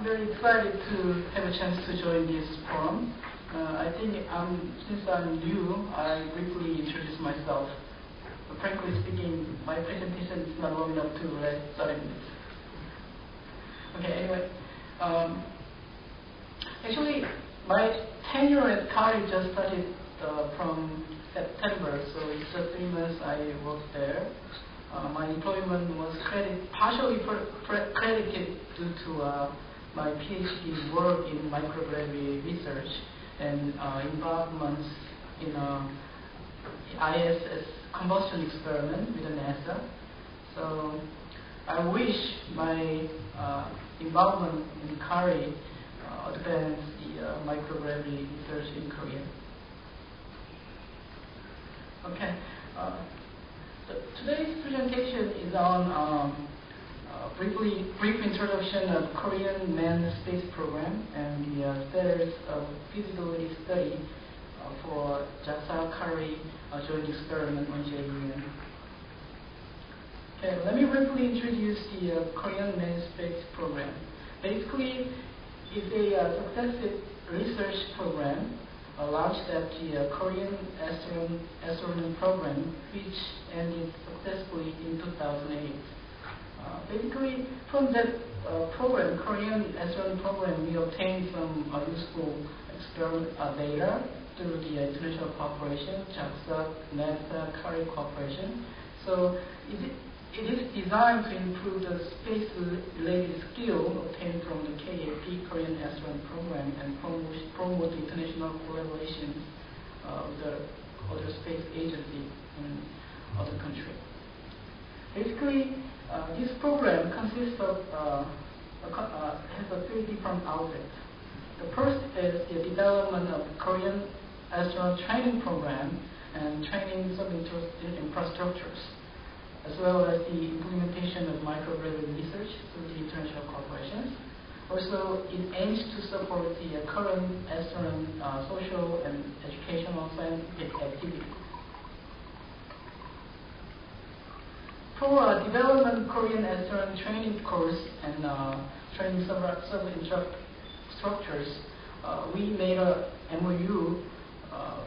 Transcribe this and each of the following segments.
I'm very excited to have a chance to join this forum. I think since I'm new, I briefly introduce myself. But frankly speaking, my presentation is not long enough to last 30 minutes. Okay, anyway. Actually, my tenure at KARI just started from September, so it's just 3 months I worked there. My employment was partially credited due to my PhD work in microgravity research and involvements in ISS combustion experiment with NASA. So I wish my involvement in KARI advance the microgravity research in Korea. Okay. Today's presentation is on brief introduction of Korean manned space program and the status of feasibility study for JAXA-KARI joint experiment on JUN. Okay, let me briefly introduce the Korean manned space program. Basically, it's a successive research program launched at the Korean astronaut program, which ended successfully in 2008. Basically, from that program, Korean astronaut program, we obtained some useful experiment data through the international cooperation, JAXA, NASA, KARI cooperation. So it is designed to improve the space-related skill obtained from the KAP, Korean Astronaut Program, and promote international collaboration with the other space agencies in other countries. Basically, this program consists of has a 3 different outlets. The first is the development of Korean astronaut training program and training infrastructures, as well as the implementation of microgravity research through the international corporations. Also, it aims to support the current astronaut social and educational scientific activities. For development Korean astronaut training course and training structures, we made a MOU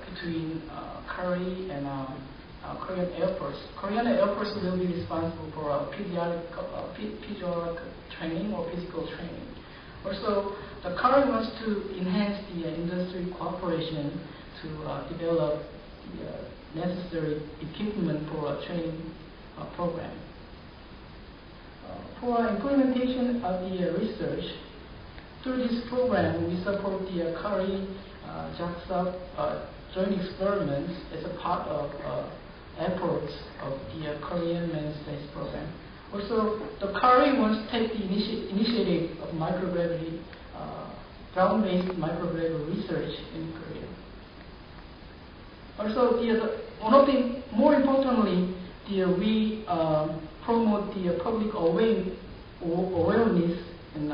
between KARI and Korean Air Force. Korean Air Force will be responsible for physical training or physical training. Also, the KARI wants to enhance the industry cooperation to develop the necessary equipment for a training program. For implementation of the research, through this program, we support the KARI JAXA joint experiments as a part of efforts of the Korean manned space program. Also, the KARI wants to take the initiative of microgravity, ground-based microgravity research in Korea. Also, more importantly, we promote the public awareness in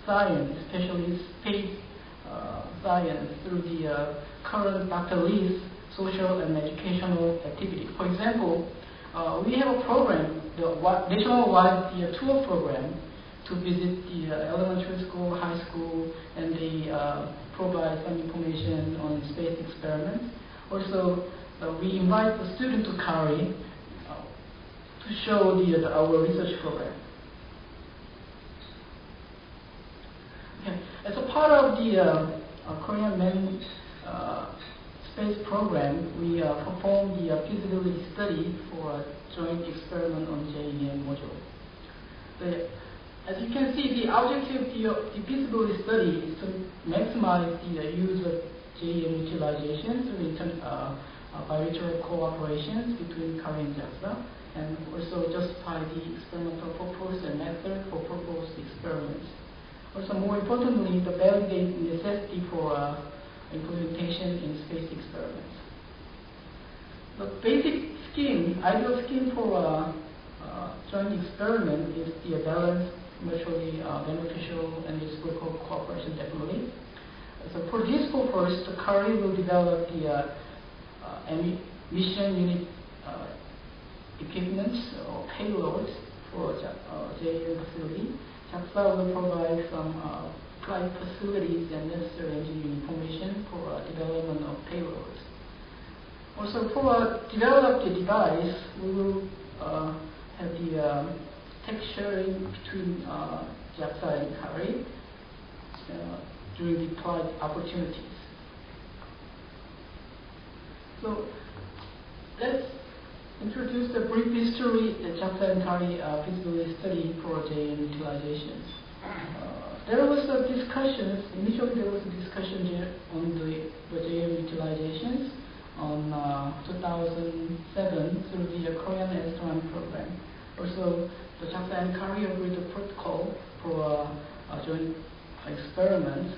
science, especially space science, through the current Dr. Lee's social and educational activity. For example, we have a program, the nationwide tour program, to visit the elementary school, high school, and they provide some information on space experiments. Also, we invite the student to KARI to show our research program. Okay. As a part of the Korean manned space program, we performed the feasibility study for a joint experiment on JEM module. As you can see, the objective of the feasibility study is to maximize the use of JEM utilization through bilateral cooperations between KARI and JAXA, and also justify the experimental purpose and method for proposed experiments. Also, more importantly, the validate necessity for implementation in space experiments. The basic scheme, ideal scheme for a joint experiment is the balanced, mutually beneficial, and useful cooperation definitely. So for this purpose, the KARI will develop the mission unit equipment or payloads for JUN facility. JAXA JAXA will provide some flight facilities and necessary engineering information for development of payloads. Also, for develop the device, we will have the tech sharing between JAXA and KARI during deployed opportunities. So let's introduce the brief history of the JAXA and KARI feasibility study for JM utilizations. There was a discussion, initially there was a discussion on the JM utilizations on 2007 through the Korean astronaut program. Also, the JAXA and KARI agreed the protocol for a joint experiment,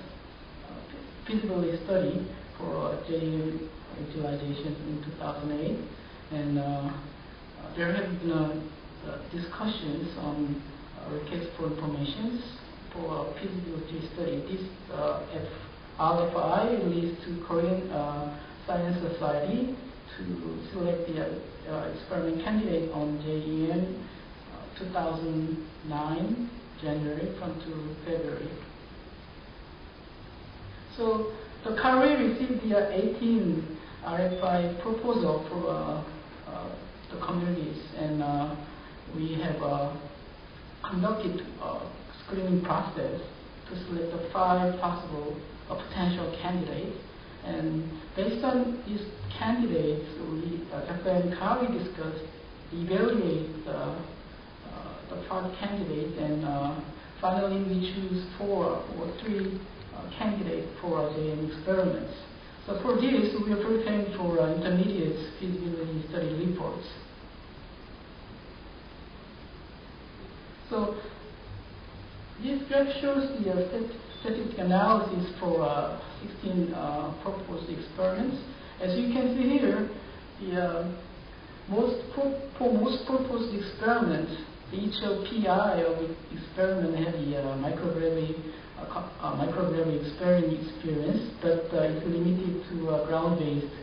feasibility study for JM utilization in 2008. And there have been discussions on requests for information for a feasibility study. This RFI released to Korean Science Society to select the experiment candidate on JEM 2009, January to February. So the KARI received the 18 RFI proposal for the communities, and we have conducted a screening process to select the 5 possible potential candidates. And based on these candidates, we, JAXA and KARI discussed, evaluate the 5 candidates, and finally we choose 4 or 3 candidates for our JM experiments. So for this, we are preparing for intermediate feasibility study reports. So this graph shows the statistic analysis for 16 proposed experiments. As you can see here, for most proposed experiments, each PI of the experiment had the microgravity experience, but it's limited to ground-based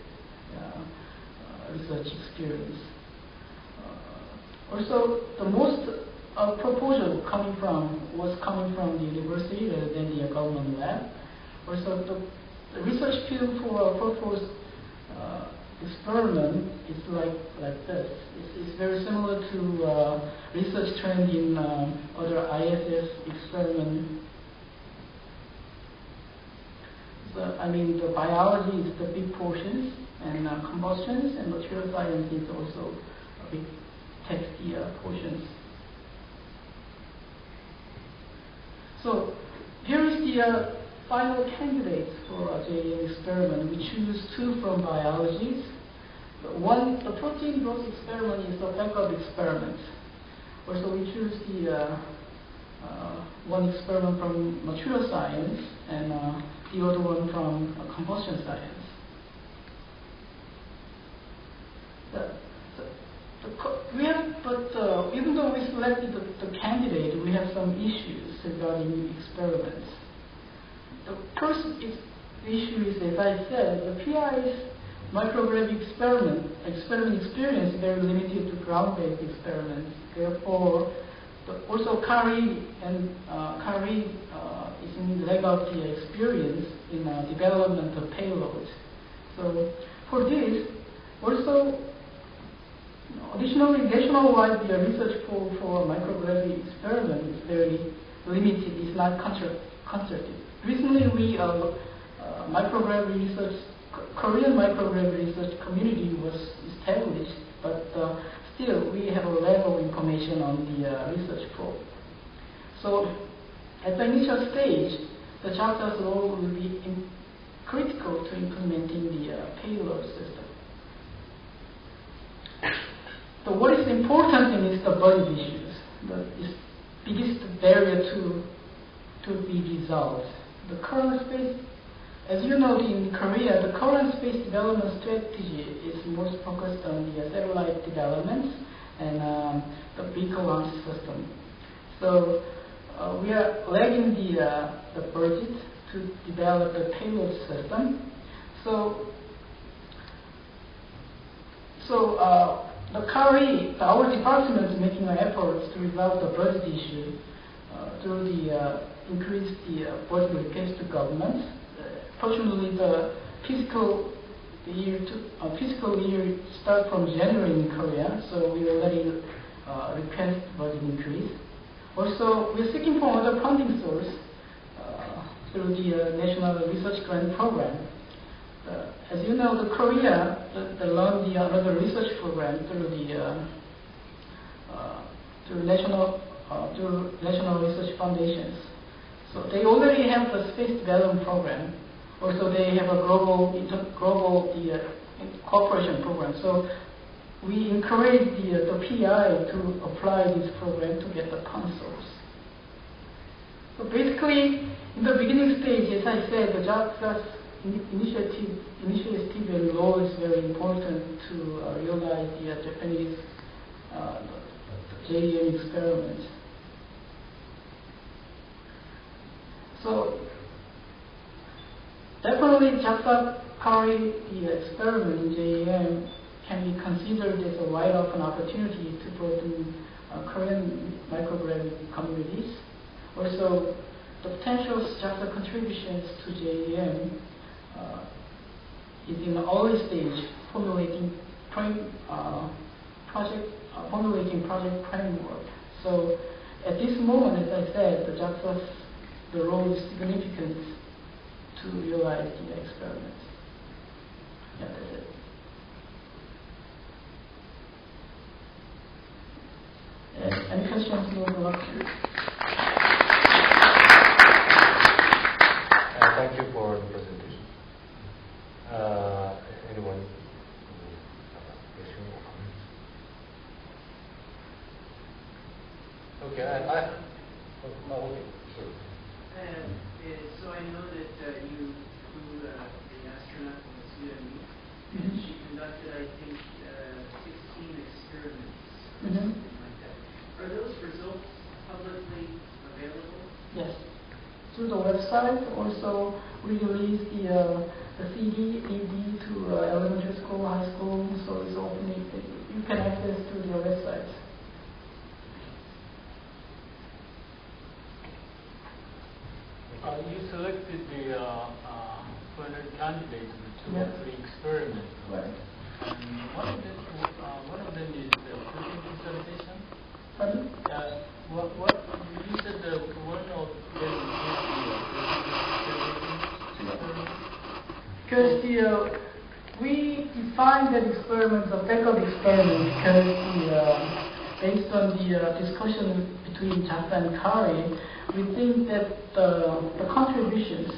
research experience. Also, the most proposal was coming from the university rather than the government lab. Also, the research field for a proposed experiment is like this. It's very similar to research trend in other ISS experiment. I mean, the biology is the big portions, and combustions and material science is also a big texty portions. So here is the final candidates for a JM experiment. We choose 2 from biology. The protein growth experiment is a backup experiment. Also, we choose the one experiment from material science and the other one from combustion science. Even though we selected the candidate, we have some issues regarding experiments. The first issue is, as I said, the PI's microgravity experiment experience is very limited to ground-based experiments. Therefore, also KARI is in legacy experience in development of payloads. So for this, also additionally, nationwide the research for microgravity experiment is very limited. It's not concerted. Recently, we microgravity research, Korean microgravity research community was established, but still we have a lack of information on the research flow. So at the initial stage, the JAXA's role will be critical to implementing the payload system. So what is important is the budget issues. The biggest barrier to be resolved. The current space, as you know, in Korea, the current space development strategy is most focused on the satellite development and the vehicle launch system. So we are lagging the budget to develop the payload system. So the KARI, our department is making efforts to resolve the budget issue through the increase the budget request to government. Fortunately, the fiscal year start from January in Korea, so we already request budget increase. Also, we're seeking for other funding source through the National Research Grant Program. As you know, the Korea they launched another research program through the through national research foundations. So they already have the Space Development Program. Also, they have a global cooperation program. So we encourage the PI to apply this program to get the fund source. So basically, in the beginning stage, as I said, the JAXA's initiative and law is very important to realize the Japanese JDM experiment. So definitely JAXA KARI experiment in JDM can be considered as a wide open opportunity to broaden Korean microgravity communities. Also, the potential JAXA contributions to JDM is in the early stage, formulating project framework. So at this moment, as I said, the role is significant to realize the experiment. Yeah, that's it. Any questions? Thank you for the presentation. Anyone? Question or comments? Okay, okay, sure. So I know that you flew the astronaut from Seul-Hyun, and she conducted, I think, 16 experiments, or something like that. Are those results publicly available? Yes. Through the website. Also, we release the CD, AD to elementary school, high school, so it's open. You can access to the website. You selected the 200 candidates with 2 or 3 experiments. Right. And one of them is the protein crystallization. Pardon? What you said that one of them is the Because we define that experiment as a backup experiment because based on the discussion between JAXA and KARI, we think that the contributions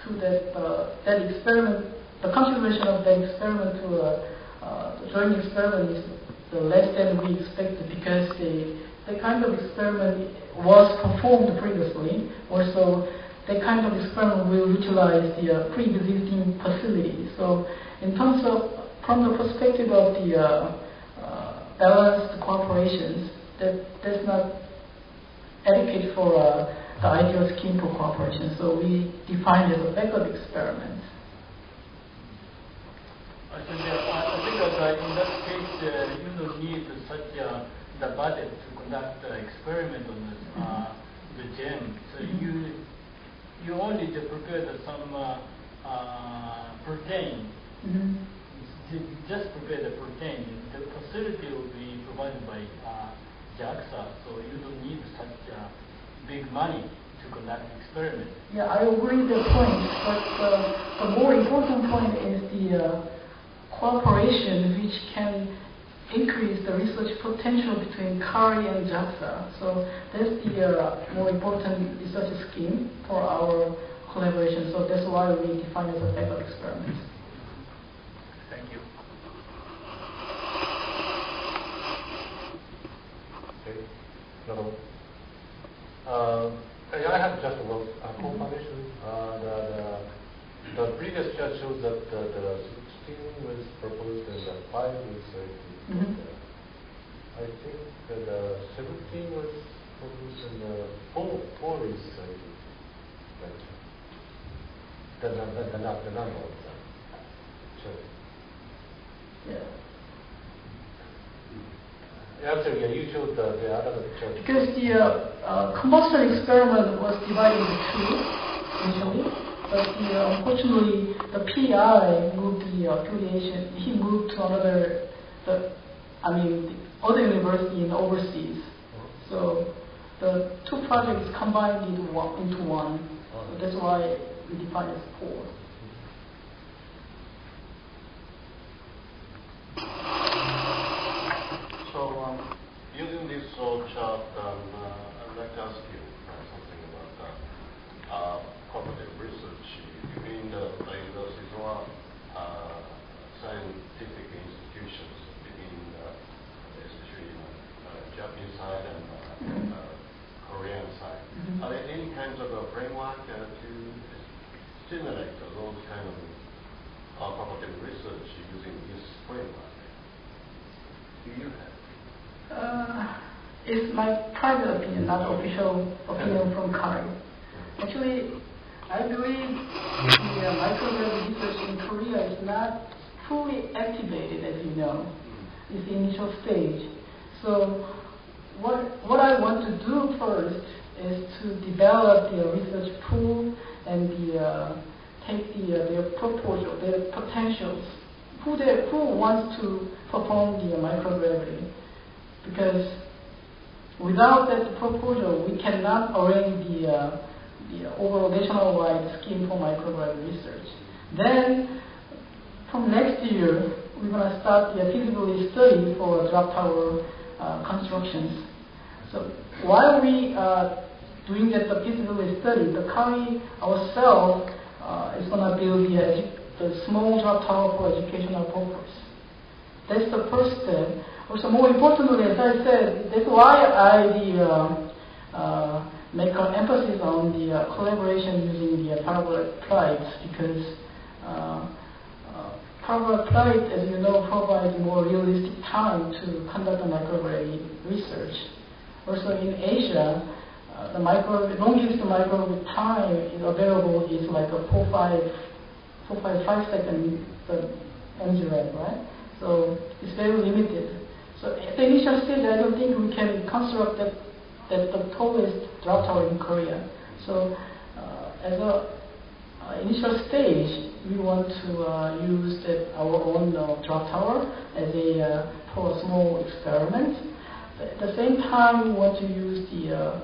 to that experiment, the contribution of that experiment to the joint experiment is less than we expected because the kind of experiment was performed previously. Also, the kind of experiment will utilize the pre-existing facility. So, in terms of, from the perspective of the balanced cooperations, that's not adequate for the ideal scheme for cooperation. So we define it as a backup experiment. I think that in that case, you don't need such the budget to conduct the experiment on the gem. So you only prepare some protein. Just prepare the protein. The facility will be provided by JAXA, so you don't need such big money to conduct experiment. Yeah, I agree with the point, but the more important point is the cooperation which can increase the research potential between KARI and JAXA. So that's the more important research scheme for our collaboration. So that's why we define it as a backup experiment. Thank you. Okay. No. I have just one confirmation. The previous chart shows that the 16 was proposed and the 5 was selected. I think that the 17 was proposed and the 4 is selected. The number of them. Sure. Yeah. Actually, yeah, you showed the other picture. Because the combustion experiment was divided into two initially, but unfortunately the PI moved the affiliation. He moved to another, the other university in overseas. So the two projects combined into one. So that's why we define it as 4. So, using this chart, I'd like to ask you something about cooperative research. You mean the universities or scientific institutions between, especially Japanese side and Korean side. Are there any kinds of a framework to stimulate those kind of cooperative research using this framework? Do you have? It's my private opinion, not official opinion from KARI. Actually, I believe the microgravity research in Korea is not fully activated, as you know. It's the initial stage. So what I want to do first is to develop the research pool and take their proposal, their potentials. Who wants to perform the microgravity? Because without that proposal, we cannot arrange the overall nationwide scheme for microgravity research. Then, from next year, we're going to start the feasibility study for drop tower constructions. So while we are doing that feasibility study, the KARI ourselves is going to build the small drop tower for educational purpose. That's the first step. Also, more importantly, as I said, that's why I make an emphasis on the collaboration using the parabolic flights, because parabolic flight, as you know, provides more realistic time to conduct the microgravity research. Also, in Asia, the longest microgravity time is available is like a 4.5 second NGRAD, right? So it's very limited. So at the initial stage, I don't think we can construct the tallest drop tower in Korea. So as an initial stage, we want to use our own drop tower as for a small experiment. At the same time, we want to use the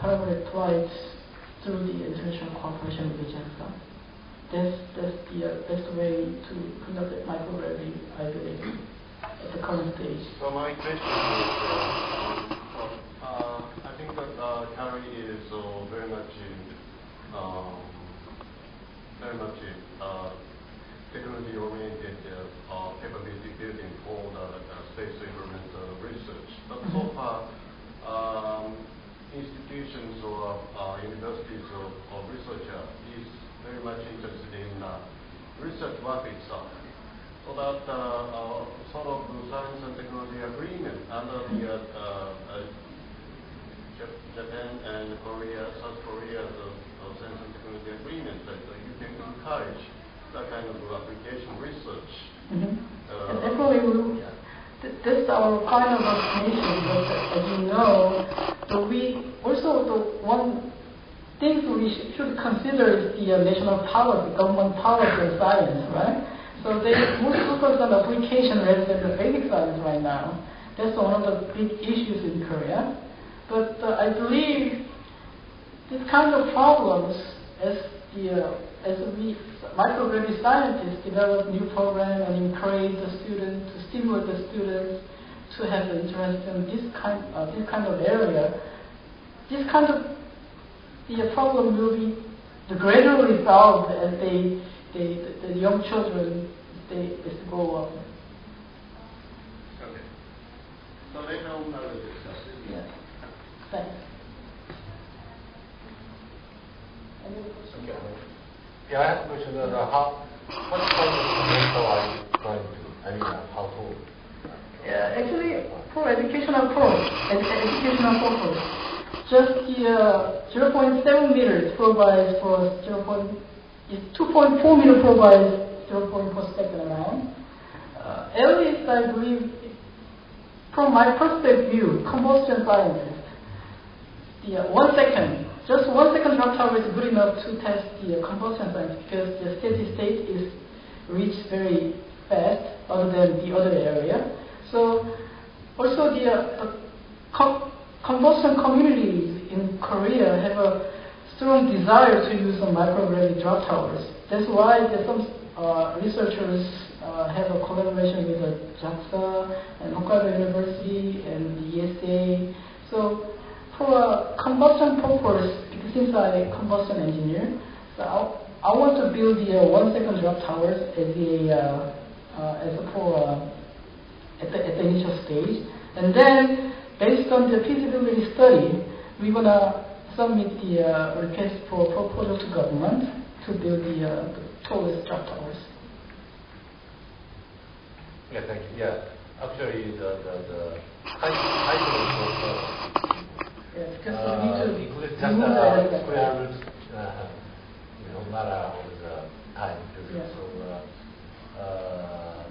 parabolic flights through the international cooperation with JAXA. That's the best way to conduct microgravity, I believe, at the current stage. So my question is, I think that KARI is very much technology-oriented capability building for the space environment research. But so far, institutions or universities or researchers is very much interested in research work itself. So that sort of science and technology agreement under the Japan and Korea, South Korea, science and technology agreement, that you can encourage that kind of application research. Actually, that's our final destination. But as you know, the one thing we should consider is the national policy, government policy on science, right? So they most focus on application rather than the basic science right now. That's one of the big issues in Korea. But I believe this kind of problems, as we microgravity scientists develop new programs and encourage the students, to stimulate the students to have interest in this kind of area, this kind of the problem will be gradually solved as the young children they grow up. Okay. So later on I will discuss it. Yes. Thanks. Any other questions? Okay. Yeah, I have a question. What kind of semester are you going to? How to? Yeah, actually, for educational purpose, just the 0.7 meters provides for 2.4 meters provides 0.4 second around. At least I believe from my perspective view, combustion scientist, the 1 second, just 1 second drop tower is good enough to test the combustion science because the steady state is reached very fast other than the other area. So also the combustion communities in Korea have a strong desire to use some microgravity drop towers. That's why there's some researchers have a collaboration with the JAXA and Hokkaido University and the ESA. So for a combustion purpose, because since I'm a combustion engineer, so I want to build the 1 second drop towers at the initial stage, and then based on the feasibility study, we're gonna submit the request for proposal to government to build the tallest drop towers. Yeah, thank you. Yeah, actually, the height of the Yeah, because we need to include just remove the square roots, matter all the time. Yeah. So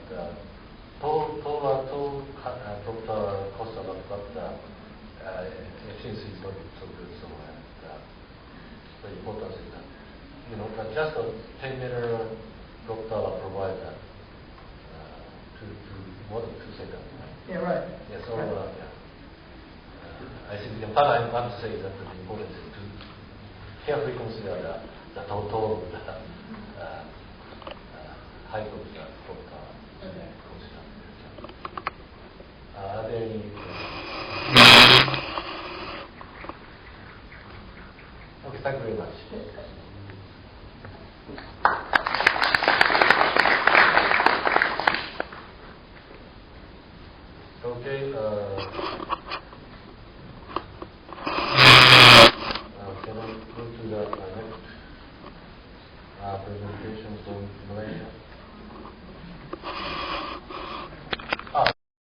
the total cost of the efficiency is not so good. So the importance is that but just a 10-meter drop tower provides more than 2 seconds. Yeah, right. Yeah, so right. I think the part I want to say is that the importance is to carefully consider the total height of the drop tower. Okay. Are there any? Okay, thank you very much. Okay. Can I go to the next presentation from Malaysia?